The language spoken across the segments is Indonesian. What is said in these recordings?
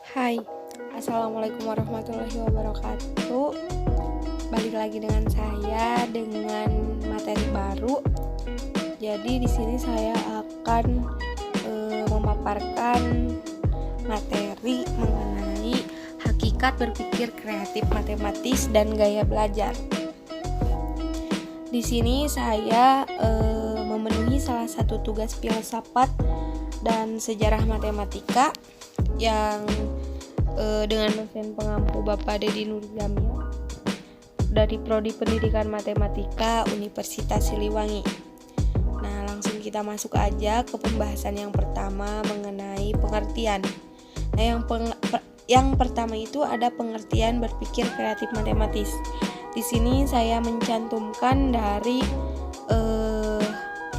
Hai, Assalamualaikum warahmatullahi wabarakatuh. Balik lagi dengan saya dengan materi baru. Jadi di sini saya akan memaparkan materi mengenai hakikat berpikir kreatif matematis dan gaya belajar. Di sini saya memenuhi salah satu tugas filsafat dan sejarah matematika yang dengan dosen pengampu Bapak Dedi Nurjamil dari Prodi Pendidikan Matematika Universitas Siliwangi. Nah, langsung kita masuk aja ke pembahasan yang pertama mengenai pengertian. Nah, yang pertama itu ada pengertian berpikir kreatif matematis. Di sini saya mencantumkan dari 3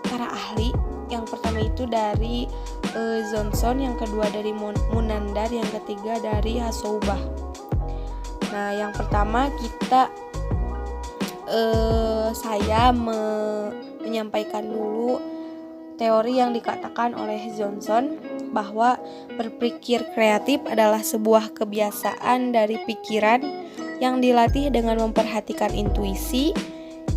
para ahli. Yang pertama itu dari Johnson, yang kedua dari Munandar, yang ketiga dari Hasoubah. Nah, yang pertama saya menyampaikan dulu teori yang dikatakan oleh Johnson bahwa berpikir kreatif adalah sebuah kebiasaan dari pikiran yang dilatih dengan memperhatikan intuisi,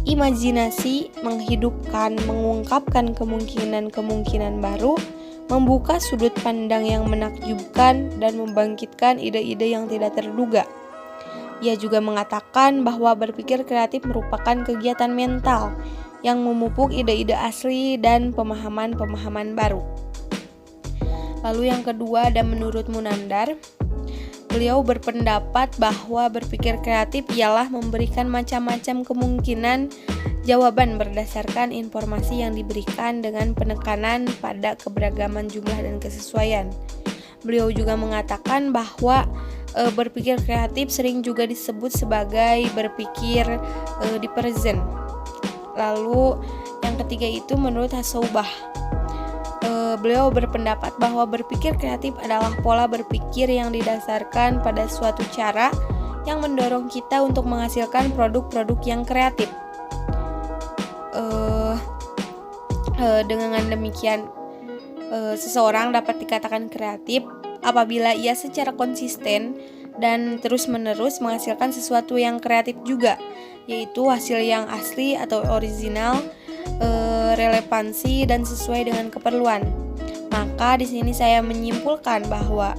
imajinasi, menghidupkan, mengungkapkan kemungkinan-kemungkinan baru, membuka sudut pandang yang menakjubkan, dan membangkitkan ide-ide yang tidak terduga. Ia juga mengatakan bahwa berpikir kreatif merupakan kegiatan mental yang memupuk ide-ide asli dan pemahaman-pemahaman baru. Lalu yang kedua ada menurut Munandar. Beliau berpendapat bahwa berpikir kreatif ialah memberikan macam-macam kemungkinan jawaban berdasarkan informasi yang diberikan dengan penekanan pada keberagaman jumlah dan kesesuaian. Beliau juga mengatakan bahwa berpikir kreatif sering juga disebut sebagai berpikir di present. Lalu yang ketiga itu menurut Hasoubah. Beliau berpendapat bahwa berpikir kreatif adalah pola berpikir yang didasarkan pada suatu cara yang mendorong kita untuk menghasilkan produk-produk yang kreatif. Dengan demikian, seseorang dapat dikatakan kreatif apabila ia secara konsisten dan terus-menerus menghasilkan sesuatu yang kreatif juga, yaitu hasil yang asli atau original, relevansi dan sesuai dengan keperluan. Maka di sini saya menyimpulkan bahwa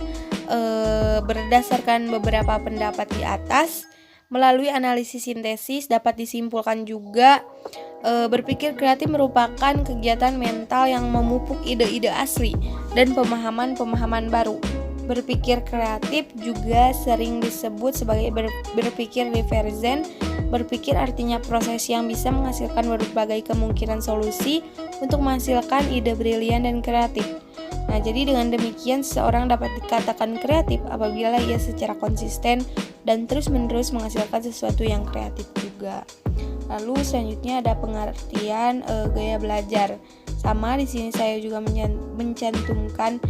berdasarkan beberapa pendapat di atas, melalui analisis sintesis dapat disimpulkan juga berpikir kreatif merupakan kegiatan mental yang memupuk ide-ide asli dan pemahaman-pemahaman baru. Berpikir kreatif juga sering disebut sebagai berpikir divergen. Berpikir artinya proses yang bisa menghasilkan berbagai kemungkinan solusi untuk menghasilkan ide brilian dan kreatif. Nah, jadi dengan demikian seseorang dapat dikatakan kreatif apabila ia secara konsisten dan terus-menerus menghasilkan sesuatu yang kreatif juga. Lalu selanjutnya ada pengertian gaya belajar. Sama di sini saya juga mencantumkan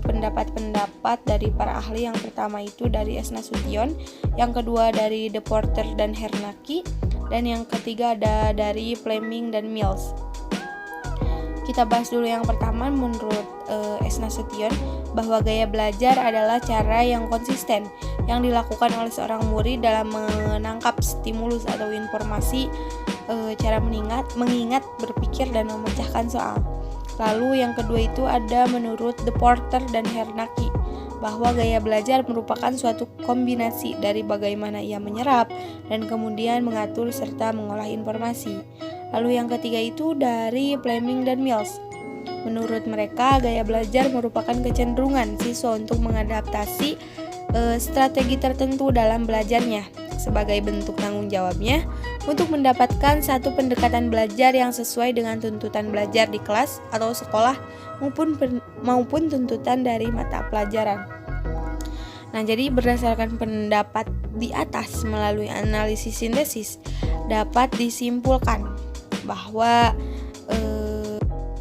pendapat-pendapat dari para ahli. Yang pertama itu dari S. Nasution, yang kedua dari De Porter dan Hernacki, dan yang ketiga ada dari Fleming dan Mills. Kita bahas dulu yang pertama menurut S. Nasution, bahwa gaya belajar adalah cara yang konsisten yang dilakukan oleh seorang murid dalam menangkap stimulus atau informasi, cara mengingat, berpikir, dan memecahkan soal. Lalu yang kedua itu ada menurut De Porter dan Hernacki, bahwa gaya belajar merupakan suatu kombinasi dari bagaimana ia menyerap dan kemudian mengatur serta mengolah informasi. Lalu yang ketiga itu dari Fleming dan Mills. Menurut mereka, gaya belajar merupakan kecenderungan siswa untuk mengadaptasi strategi tertentu dalam belajarnya sebagai bentuk tanggung jawabnya untuk mendapatkan satu pendekatan belajar yang sesuai dengan tuntutan belajar di kelas atau sekolah maupun tuntutan dari mata pelajaran. Nah, jadi berdasarkan pendapat di atas melalui analisis sintesis dapat disimpulkan bahwa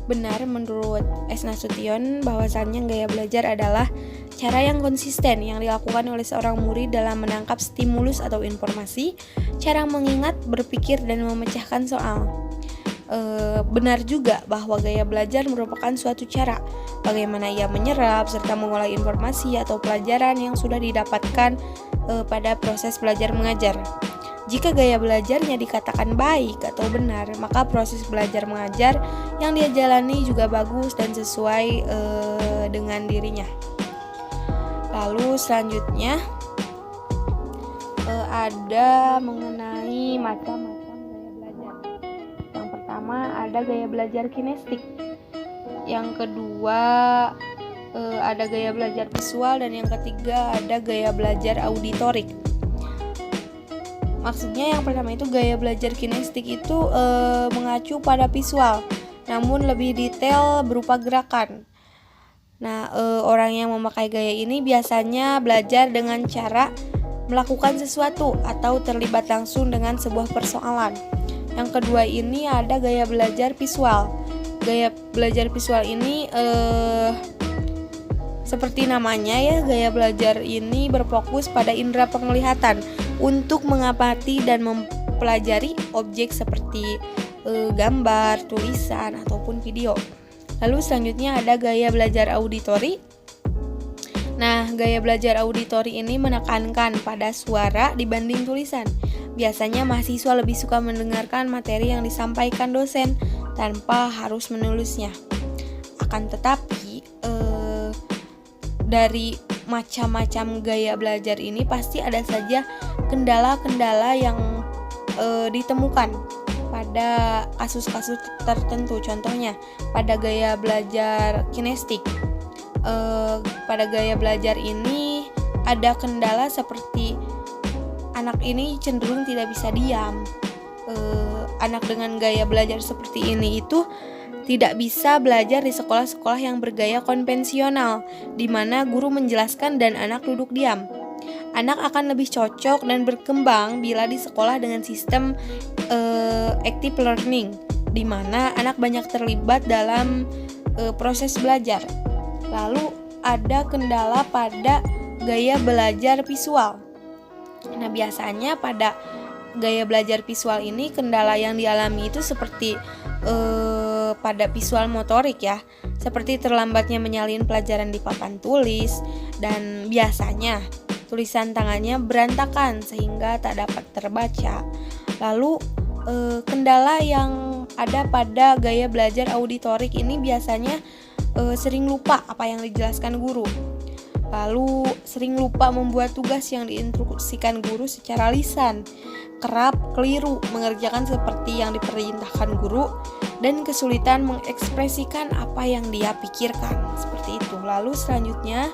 benar menurut S. Nasution bahwasannya gaya belajar adalah cara yang konsisten yang dilakukan oleh seorang murid dalam menangkap stimulus atau informasi, cara mengingat, berpikir, dan memecahkan soal. Benar juga bahwa gaya belajar merupakan suatu cara bagaimana ia menyerap serta mengolah informasi atau pelajaran yang sudah didapatkan pada proses belajar mengajar. Jika gaya belajarnya dikatakan baik atau benar, maka proses belajar mengajar yang dia jalani juga bagus dan sesuai dengan dirinya. Lalu selanjutnya ada mengenai macam-macam gaya belajar. Yang pertama ada gaya belajar kinestik. Yang kedua ada gaya belajar visual, dan yang ketiga ada gaya belajar auditorik. Maksudnya yang pertama itu gaya belajar kinestik itu mengacu pada visual, namun lebih detail berupa gerakan. Nah, orang yang memakai gaya ini biasanya belajar dengan cara melakukan sesuatu atau terlibat langsung dengan sebuah persoalan. Yang kedua ini ada gaya belajar visual. Gaya belajar visual ini seperti namanya ya, gaya belajar ini berfokus pada indera penglihatan untuk mengamati dan mempelajari objek seperti gambar, tulisan, ataupun video. Lalu selanjutnya ada gaya belajar auditori. Nah, gaya belajar auditori ini menekankan pada suara dibanding tulisan. Biasanya mahasiswa lebih suka mendengarkan materi yang disampaikan dosen tanpa harus menulisnya. Akan tetapi, dari macam-macam gaya belajar ini pasti ada saja kendala-kendala yang ditemukan pada kasus-kasus tertentu. Contohnya pada gaya belajar kinestik, pada gaya belajar ini ada kendala seperti anak ini cenderung tidak bisa diam. Anak dengan gaya belajar seperti ini itu tidak bisa belajar di sekolah-sekolah yang bergaya konvensional, di mana guru menjelaskan dan anak duduk diam. Anak akan lebih cocok dan berkembang bila di sekolah dengan sistem active learning, di mana anak banyak terlibat dalam proses belajar. Lalu ada kendala pada gaya belajar visual. Nah, biasanya pada gaya belajar visual ini kendala yang dialami itu seperti pada visual motorik ya, seperti terlambatnya menyalin pelajaran di papan tulis, dan biasanya tulisan tangannya berantakan sehingga tak dapat terbaca. Lalu kendala yang ada pada gaya belajar auditorik ini biasanya sering lupa apa yang dijelaskan guru. Lalu sering lupa membuat tugas yang diinstruksikan guru secara lisan, kerap keliru mengerjakan seperti yang diperintahkan guru, dan kesulitan mengekspresikan apa yang dia pikirkan, seperti itu. Lalu selanjutnya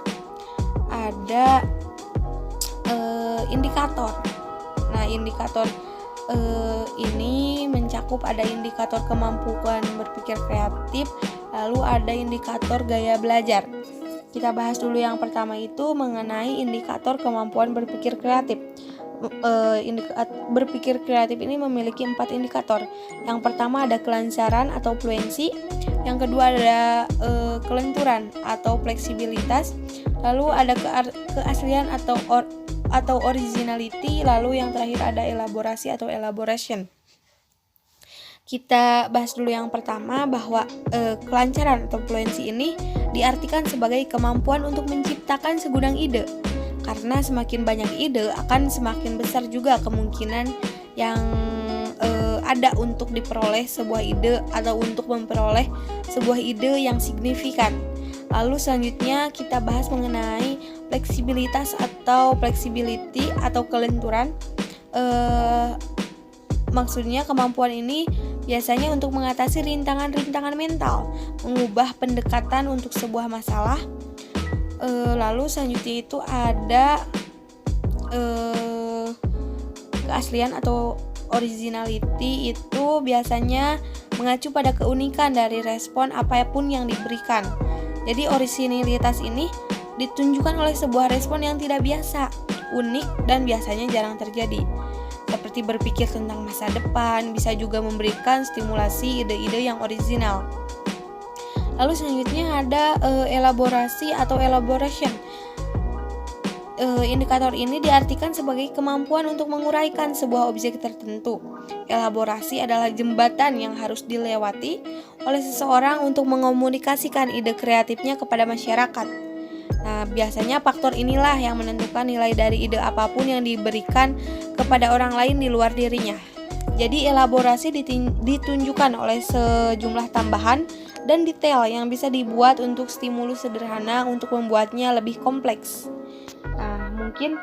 ada indikator. Nah, indikator ini mencakup ada indikator kemampuan berpikir kreatif, lalu ada indikator gaya belajar. Kita bahas dulu yang pertama itu mengenai indikator kemampuan berpikir kreatif. Berpikir kreatif ini memiliki 4 indikator. Yang pertama ada kelancaran atau fluensi, yang kedua ada kelenturan atau fleksibilitas, lalu ada keaslian atau originality, lalu yang terakhir ada elaborasi atau elaboration. Kita bahas dulu yang pertama bahwa kelancaran atau fluensi ini diartikan sebagai kemampuan untuk menciptakan segudang ide. Karena semakin banyak ide akan semakin besar juga kemungkinan yang ada untuk diperoleh sebuah ide atau untuk memperoleh sebuah ide yang signifikan. Lalu selanjutnya kita bahas mengenai fleksibilitas atau flexibility atau kelenturan. Maksudnya kemampuan ini biasanya untuk mengatasi rintangan-rintangan mental, mengubah pendekatan untuk sebuah masalah. Lalu selanjutnya itu ada keaslian atau originality, itu biasanya mengacu pada keunikan dari respon apapun yang diberikan. Jadi originalitas ini ditunjukkan oleh sebuah respon yang tidak biasa, unik, dan biasanya jarang terjadi. Seperti berpikir tentang masa depan, bisa juga memberikan stimulasi ide-ide yang original. Lalu selanjutnya ada elaborasi atau elaboration. Indikator ini diartikan sebagai kemampuan untuk menguraikan sebuah objek tertentu. Elaborasi adalah jembatan yang harus dilewati oleh seseorang untuk mengomunikasikan ide kreatifnya kepada masyarakat. Nah, biasanya faktor inilah yang menentukan nilai dari ide apapun yang diberikan kepada orang lain di luar dirinya. Jadi elaborasi ditunjukkan oleh sejumlah tambahan dan detail yang bisa dibuat untuk stimulus sederhana untuk membuatnya lebih kompleks. Nah, mungkin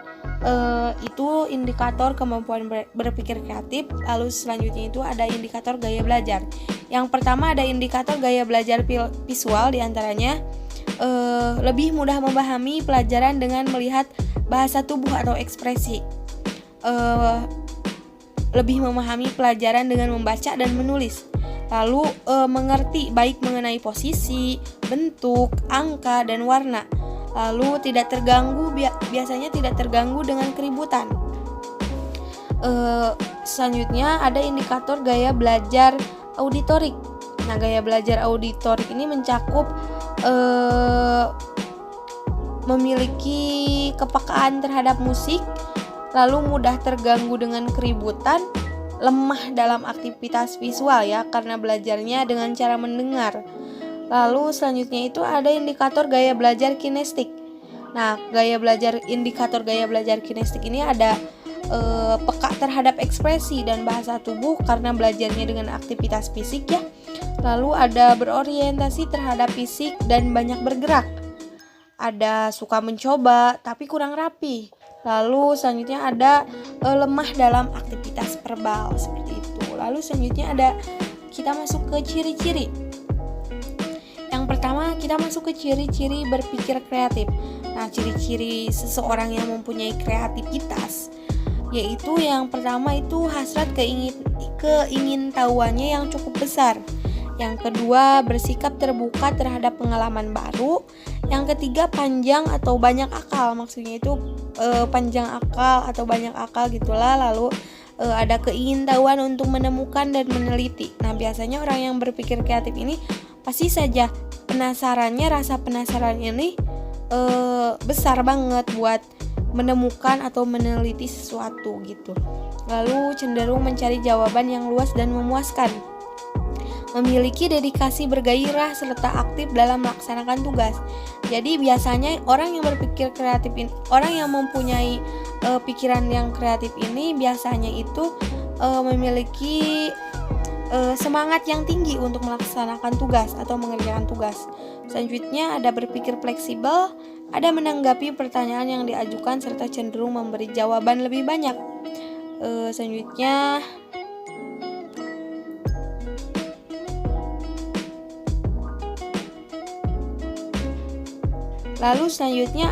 itu indikator kemampuan berpikir kreatif. Lalu selanjutnya itu ada indikator gaya belajar. Yang pertama ada indikator gaya belajar visual, diantaranya lebih mudah memahami pelajaran dengan melihat bahasa tubuh atau ekspresi. Lebih memahami pelajaran dengan membaca dan menulis. Lalu mengerti baik mengenai posisi, bentuk, angka, dan warna. Lalu tidak terganggu, biasanya tidak terganggu dengan keributan. Selanjutnya ada indikator gaya belajar auditorik. Nah, gaya belajar auditorik ini mencakup memiliki kepekaan terhadap musik, lalu mudah terganggu dengan keributan, lemah dalam aktivitas visual ya karena belajarnya dengan cara mendengar. Lalu selanjutnya itu ada indikator gaya belajar kinestik. Nah, indikator gaya belajar kinestik ini ada peka terhadap ekspresi dan bahasa tubuh karena belajarnya dengan aktivitas fisik ya. Lalu ada berorientasi terhadap fisik dan banyak bergerak. Ada suka mencoba tapi kurang rapi. Lalu selanjutnya ada lemah dalam aktivitas verbal seperti itu. Lalu selanjutnya kita masuk ke ciri-ciri. Yang pertama kita masuk ke ciri-ciri berpikir kreatif. Nah, ciri-ciri seseorang yang mempunyai kreativitas yaitu yang pertama itu hasrat keingintahuannya yang cukup besar. Yang kedua, bersikap terbuka terhadap pengalaman baru. Yang ketiga, panjang atau banyak akal. Maksudnya itu panjang akal atau banyak akal gitulah. Lalu ada keingintahuan untuk menemukan dan meneliti. Nah, biasanya orang yang berpikir kreatif ini pasti saja rasa penasarannya nih besar banget buat menemukan atau meneliti sesuatu gitu. Lalu cenderung mencari jawaban yang luas dan memuaskan. Memiliki dedikasi bergairah serta aktif dalam melaksanakan tugas. Jadi biasanya orang yang berpikir kreatif ini, orang yang mempunyai pikiran yang kreatif ini biasanya itu memiliki semangat yang tinggi untuk melaksanakan tugas atau mengerjakan tugas. Selanjutnya ada berpikir fleksibel, ada menanggapi pertanyaan yang diajukan serta cenderung memberi jawaban lebih banyak. Selanjutnya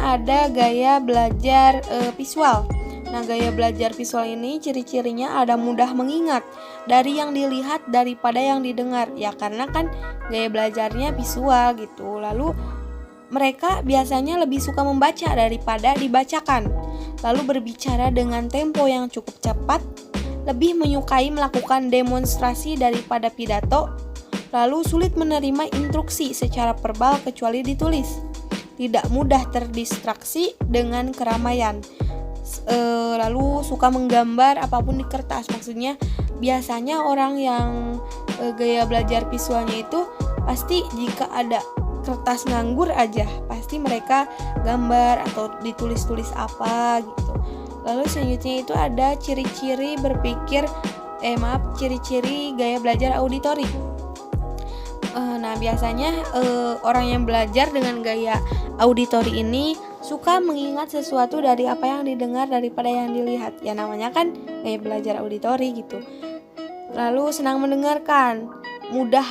ada gaya belajar visual. Nah, gaya belajar visual ini ciri-cirinya ada mudah mengingat dari yang dilihat daripada yang didengar. Ya karena kan gaya belajarnya visual gitu. Lalu mereka biasanya lebih suka membaca daripada dibacakan. Lalu berbicara dengan tempo yang cukup cepat, lebih menyukai melakukan demonstrasi daripada pidato. Lalu sulit menerima instruksi secara verbal kecuali ditulis. Tidak mudah terdistraksi dengan keramaian. Lalu suka menggambar apapun di kertas. Maksudnya biasanya orang yang gaya belajar visualnya itu pasti jika ada kertas nganggur aja pasti mereka gambar atau ditulis-tulis apa gitu. Lalu selanjutnya itu ada ciri-ciri gaya belajar auditori. Nah, biasanya orang yang belajar dengan gaya auditori ini suka mengingat sesuatu dari apa yang didengar daripada yang dilihat. Ya namanya kan gaya belajar auditori gitu. Lalu senang mendengarkan, mudah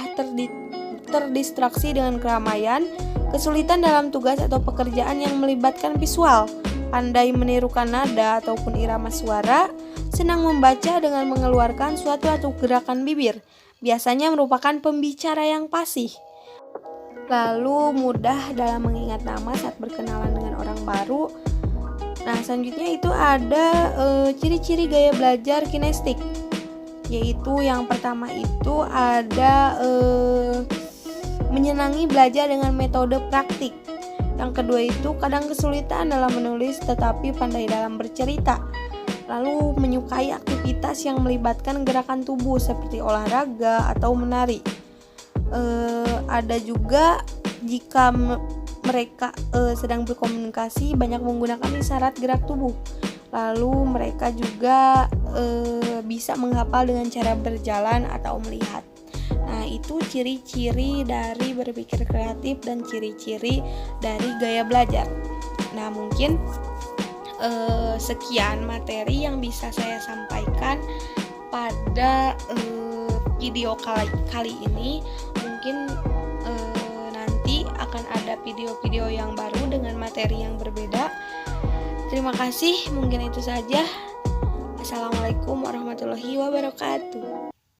terdistraksi dengan keramaian, kesulitan dalam tugas atau pekerjaan yang melibatkan visual, pandai menirukan nada ataupun irama suara, senang membaca dengan mengeluarkan suatu atau gerakan bibir. Biasanya merupakan pembicara yang fasih. Lalu mudah dalam mengingat nama saat berkenalan dengan orang baru. Nah, selanjutnya itu ada ciri-ciri gaya belajar kinestik. Yaitu yang pertama itu ada menyenangi belajar dengan metode praktik. Yang kedua itu kadang kesulitan dalam menulis tetapi pandai dalam bercerita. Lalu menyukai aktivitas yang melibatkan gerakan tubuh seperti olahraga atau menari. Ada juga jika mereka sedang berkomunikasi banyak menggunakan isyarat gerak tubuh. Lalu mereka juga bisa menghafal dengan cara berjalan atau melihat. Nah, itu ciri-ciri dari berpikir kreatif dan ciri-ciri dari gaya belajar. Nah, mungkin sekian materi yang bisa saya sampaikan pada video kali ini. Mungkin nanti akan ada video-video yang baru dengan materi yang berbeda. Terima kasih, mungkin itu saja. Assalamualaikum warahmatullahi wabarakatuh.